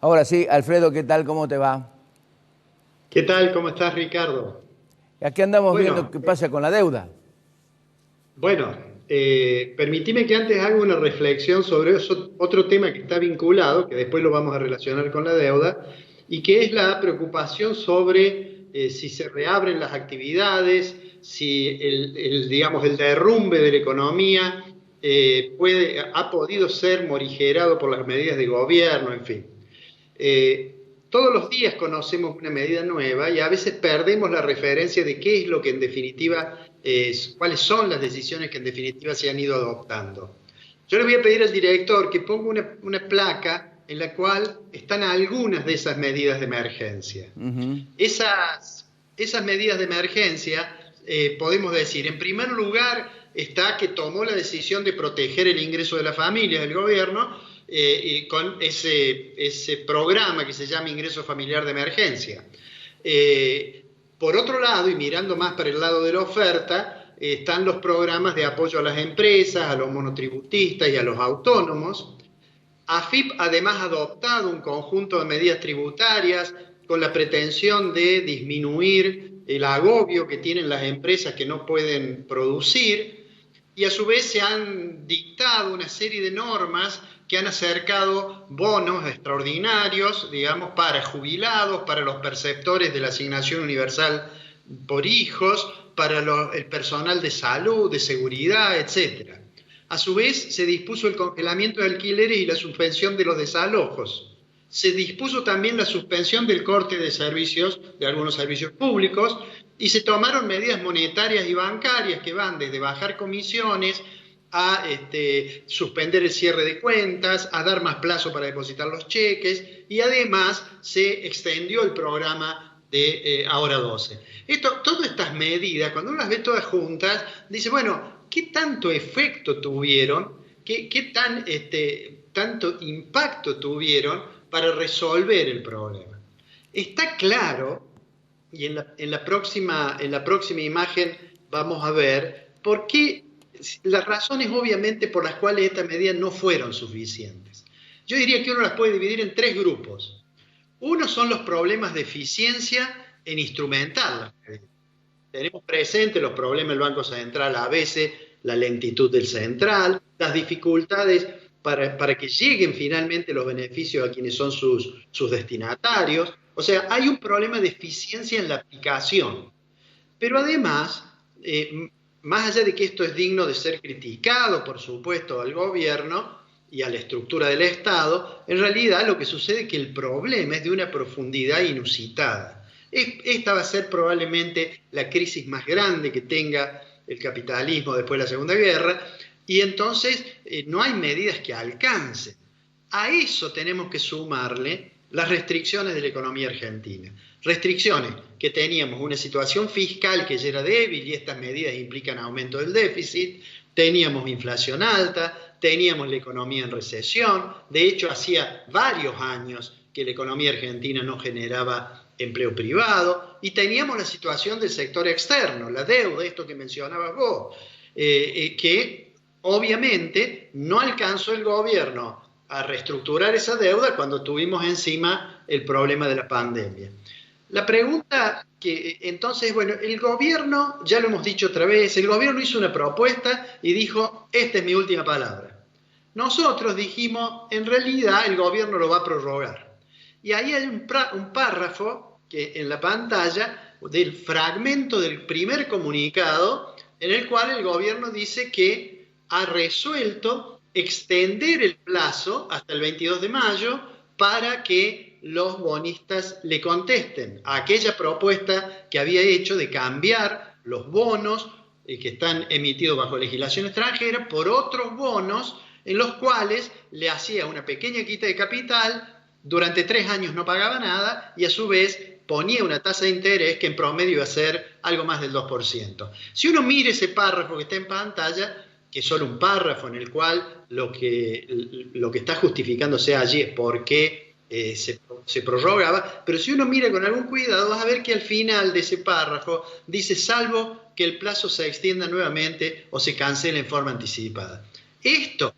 Ahora sí, Alfredo, ¿qué tal? ¿Cómo te va? ¿Qué tal? ¿Cómo estás, Ricardo? Aquí andamos viendo Bueno, qué pasa con la deuda. bueno, permitime que antes haga una reflexión sobre otro tema que está vinculado, que después lo vamos a relacionar con la deuda, y que es la preocupación sobre si se reabren las actividades, si digamos, el derrumbe de la economía ha podido ser morigerado por las medidas de gobierno, en fin. Eh, todos los días conocemos una medida nueva y a veces perdemos la referencia de qué es lo que en definitiva cuáles son las decisiones que en definitiva se han ido adoptando. Yo le voy a pedir al director que ponga una placa en la cual están algunas de esas medidas de emergencia. Ujú. Esas medidas de emergencia, podemos decir, en primer lugar está que tomó la decisión de proteger el ingreso de la familia del gobierno con ese programa que se llama Ingreso Familiar de Emergencia. Por otro lado, y mirando más para el lado de la oferta, están los programas de apoyo a las empresas, a los monotributistas y a los autónomos. AFIP además ha adoptado un conjunto de medidas tributarias con la pretensión de disminuir el agobio que tienen las empresas que no pueden producir, y a su vez se han dictado una serie de normas que han acercado bonos extraordinarios, digamos, para jubilados, para los perceptores de la asignación universal por hijos, para el personal de salud, de seguridad, etcétera. A su vez, se dispuso el congelamiento de alquileres y la suspensión de los desalojos. Se dispuso también la suspensión del corte de servicios, de algunos servicios públicos, y se tomaron medidas monetarias y bancarias que van desde bajar comisiones a suspender el cierre de cuentas, a dar más plazo para depositar los cheques, y además se extendió el programa de Ahora 12. Todas estas medidas, cuando uno las ve todas juntas, dice, bueno, ¿qué tanto efecto tuvieron? Tanto impacto tuvieron para resolver el problema? Está claro, y en la próxima imagen vamos a ver por qué, las razones obviamente por las cuales estas medidas no fueron suficientes. Yo diría que uno las puede dividir en tres grupos. Uno son los problemas de eficiencia en instrumental las medidas. Tenemos presente los problemas del Banco Central a veces, la lentitud del central, las dificultades para que lleguen finalmente los beneficios a quienes son sus destinatarios. O sea, hay un problema de eficiencia en la aplicación. Pero además, más allá de que esto es digno de ser criticado, por supuesto, al gobierno y a la estructura del Estado, en realidad lo que sucede es que el problema es de una profundidad inusitada. Esta va a ser probablemente la crisis más grande que tenga el capitalismo después de la Segunda Guerra, y entonces no hay medidas que alcancen. A eso tenemos que sumarle las restricciones de la economía argentina. Restricciones que teníamos una situación fiscal que ya era débil y estas medidas implican aumento del déficit, teníamos inflación alta, teníamos la economía en recesión, de hecho hacía varios años que la economía argentina no generaba empleo privado, y teníamos la situación del sector externo, la deuda, esto que mencionabas vos, que obviamente no alcanzó el gobierno a reestructurar esa deuda cuando tuvimos encima el problema de la pandemia. La pregunta que entonces, bueno, el gobierno, ya lo hemos dicho otra vez, el gobierno hizo una propuesta y dijo, esta es mi última palabra. Nosotros dijimos, en realidad el gobierno lo va a prorrogar. Y ahí hay un párrafo que en la pantalla del fragmento del primer comunicado en el cual el gobierno dice que ha resuelto extender el plazo hasta el 22 de mayo para que los bonistas le contesten a aquella propuesta que había hecho de cambiar los bonos que están emitidos bajo legislación extranjera por otros bonos en los cuales le hacía una pequeña quita de capital, durante 3 años no pagaba nada y a su vez ponía una tasa de interés que en promedio iba a ser algo más del 2%. Si uno mira ese párrafo que está en pantalla, que es solo un párrafo en el cual lo que está justificándose allí es por qué se prorrogaba, pero si uno mira con algún cuidado vas a ver que al final de ese párrafo dice salvo que el plazo se extienda nuevamente o se cancele en forma anticipada. Esto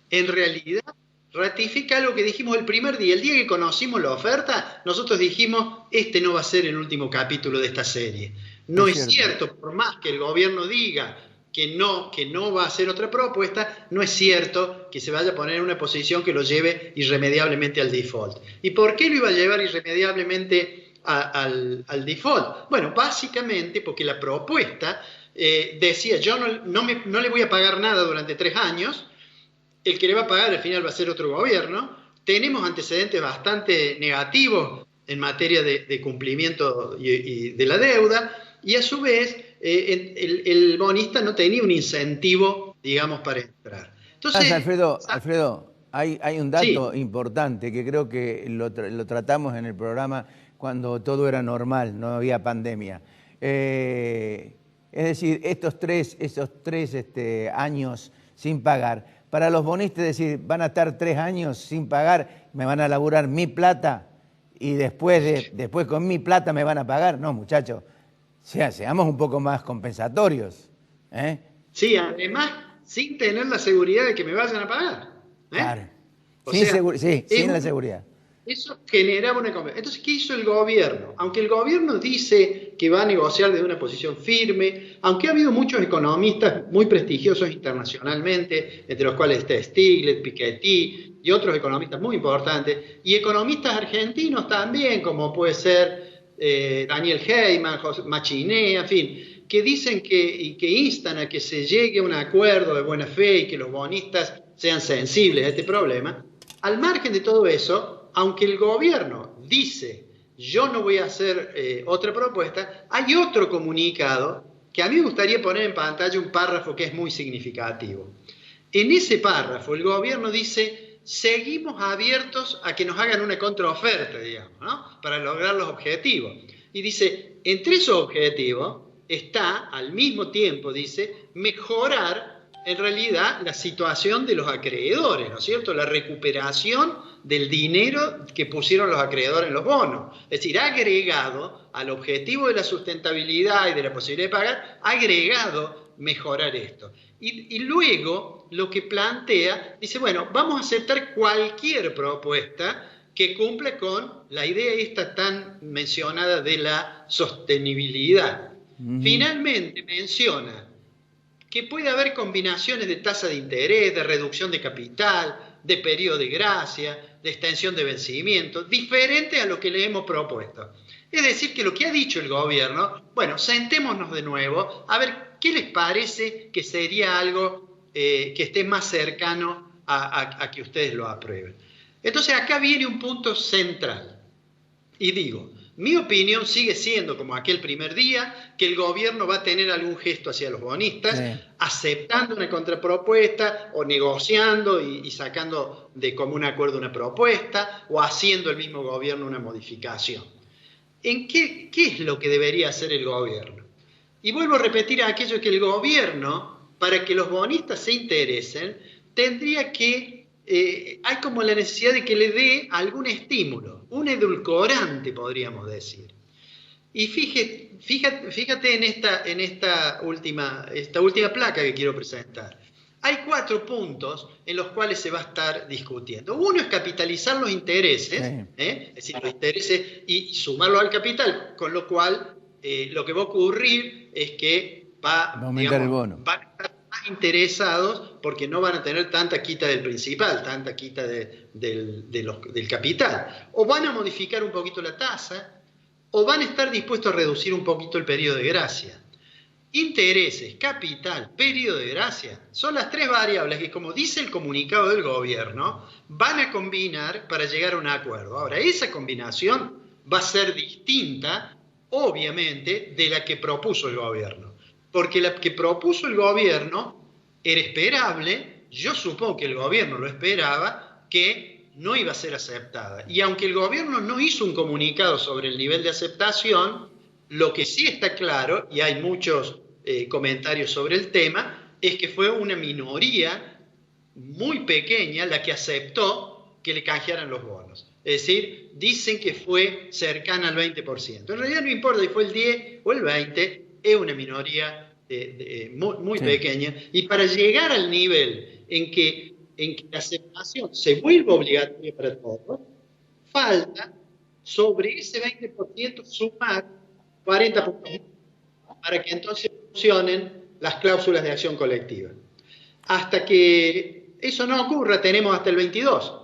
en realidad ratifica algo que dijimos el primer día. El día que conocimos la oferta, nosotros dijimos, este no va a ser el último capítulo de esta serie. No es cierto, por más que el gobierno diga que no va a hacer otra propuesta, no es cierto que se vaya a poner en una posición que lo lleve irremediablemente al default. ¿Y por qué lo iba a llevar irremediablemente al default? Bueno, básicamente porque la propuesta decía, yo no le voy a pagar nada durante 3 años, el que le va a pagar al final va a ser otro gobierno, tenemos antecedentes bastante negativos en materia de cumplimiento y de la deuda, y a su vez el bonista no tenía un incentivo, digamos, para entrar. Entonces, Alfredo, hay un dato importante que creo que lo tratamos en el programa cuando todo era normal, no había pandemia. Es decir, esos tres años sin pagar, para los bonistas, es decir, van a estar 3 años sin pagar, me van a laburar mi plata y después con mi plata me van a pagar. No, muchachos, seamos un poco más compensatorios. Sí, además, sin tener la seguridad de que me vayan a pagar. Claro. Sin la seguridad. Eso generaba una conversación. Entonces, ¿qué hizo el gobierno? Aunque el gobierno dice que va a negociar desde una posición firme, aunque ha habido muchos economistas muy prestigiosos internacionalmente, entre los cuales está Stiglitz, Piketty y otros economistas muy importantes, y economistas argentinos también, como puede ser Daniel Heyman, Machiné, en fin, que dicen que instan a que se llegue a un acuerdo de buena fe y que los bonistas sean sensibles a este problema. Al margen de todo eso, aunque el gobierno dice, yo no voy a hacer otra propuesta, hay otro comunicado que a mí me gustaría poner en pantalla, un párrafo que es muy significativo. En ese párrafo el gobierno dice, seguimos abiertos a que nos hagan una contraoferta, digamos, ¿no? Para lograr los objetivos. Y dice, entre esos objetivos está, al mismo tiempo, dice, mejorar en realidad la situación de los acreedores, ¿no es cierto? La recuperación del dinero que pusieron los acreedores en los bonos. Es decir, agregado al objetivo de la sustentabilidad y de la posibilidad de pagar, agregado mejorar esto. Y luego lo que plantea, dice, bueno, vamos a aceptar cualquier propuesta que cumpla con la idea esta tan mencionada de la sostenibilidad. Finalmente menciona que puede haber combinaciones de tasa de interés, de reducción de capital, de periodo de gracia, de extensión de vencimiento, diferentes a lo que le hemos propuesto. Es decir, que lo que ha dicho el gobierno, bueno, sentémonos de nuevo a ver qué les parece que sería algo que esté más cercano a que ustedes lo aprueben. Entonces acá viene un punto central. Y digo, mi opinión sigue siendo, como aquel primer día, que el gobierno va a tener algún gesto hacia los bonistas, aceptando una contrapropuesta o negociando y sacando de común acuerdo una propuesta o haciendo el mismo gobierno una modificación. ¿En qué es lo que debería hacer el gobierno? Y vuelvo a repetir aquello que el gobierno, para que los bonistas se interesen, tendría que hay como la necesidad de que le dé algún estímulo, un edulcorante, podríamos decir. Y fíjate en esta última placa que quiero presentar. Hay 4 puntos en los cuales se va a estar discutiendo. Uno es capitalizar los intereses, es decir, los intereses y sumarlos al capital, con lo cual lo que va a ocurrir es que va a aumentar el bono. Van a estar más interesados porque no van a tener tanta quita del principal, tanta quita del capital. O van a modificar un poquito la tasa, o van a estar dispuestos a reducir un poquito el periodo de gracia. Intereses, capital, periodo de gracia, son las 3 variables que, como dice el comunicado del gobierno, van a combinar para llegar a un acuerdo. Ahora, esa combinación va a ser distinta, obviamente, de la que propuso el gobierno. Porque la que propuso el gobierno era esperable, yo supongo que el gobierno lo esperaba, que no iba a ser aceptada. Y aunque el gobierno no hizo un comunicado sobre el nivel de aceptación, lo que sí está claro, y hay muchos comentarios sobre el tema, es que fue una minoría muy pequeña la que aceptó que le canjearan los bonos. Es decir, dicen que fue cercana al 20%. En realidad no importa si fue el 10 o el 20, es una minoría muy pequeña. Y para llegar al nivel en que en que la aceptación se vuelva obligatoria para todos, falta sobre ese 20% sumar 40 puntos para que entonces funcionen las cláusulas de acción colectiva. Hasta que eso no ocurra, tenemos hasta el 22.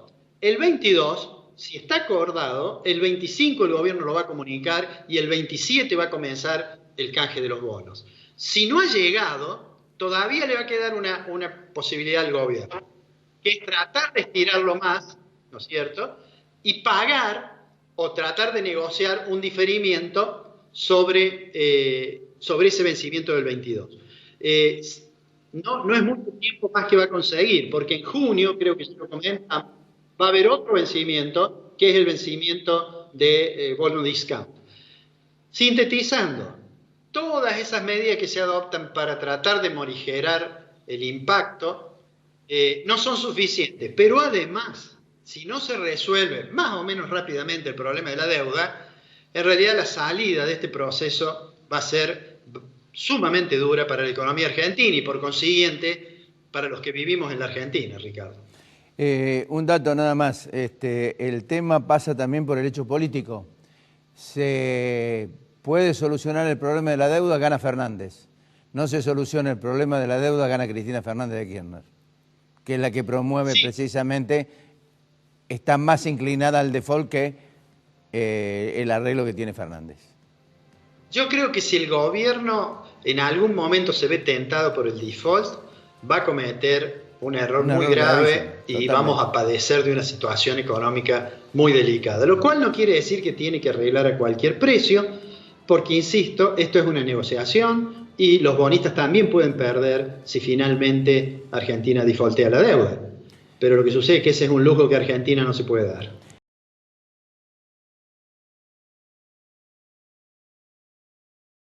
El 22, si está acordado, el 25 el gobierno lo va a comunicar y el 27 va a comenzar el canje de los bonos. Si no ha llegado, todavía le va a quedar una posibilidad al gobierno, que es tratar de estirarlo más, ¿no es cierto?, y pagar o tratar de negociar un diferimiento sobre ese vencimiento del 22. No es mucho tiempo más que va a conseguir, porque en junio, creo que se lo comentan, va a haber otro vencimiento, que es el vencimiento de bono discount. Sintetizando, todas esas medidas que se adoptan para tratar de morigerar el impacto no son suficientes, pero además, si no se resuelve más o menos rápidamente el problema de la deuda, en realidad la salida de este proceso va a ser sumamente dura para la economía argentina y por consiguiente para los que vivimos en la Argentina, Ricardo. Un dato nada más, el tema pasa también por el hecho político. Se puede solucionar el problema de la deuda, gana Fernández. No se soluciona el problema de la deuda, gana Cristina Fernández de Kirchner, que es la que promueve precisamente, está más inclinada al default que el arreglo que tiene Fernández. Yo creo que si el gobierno en algún momento se ve tentado por el default, va a cometer un error muy grave y vamos a padecer de una situación económica muy delicada. Lo cual no quiere decir que tiene que arreglar a cualquier precio, porque, insisto, esto es una negociación y los bonistas también pueden perder si finalmente Argentina defaultea la deuda. Pero lo que sucede es que ese es un lujo que Argentina no se puede dar.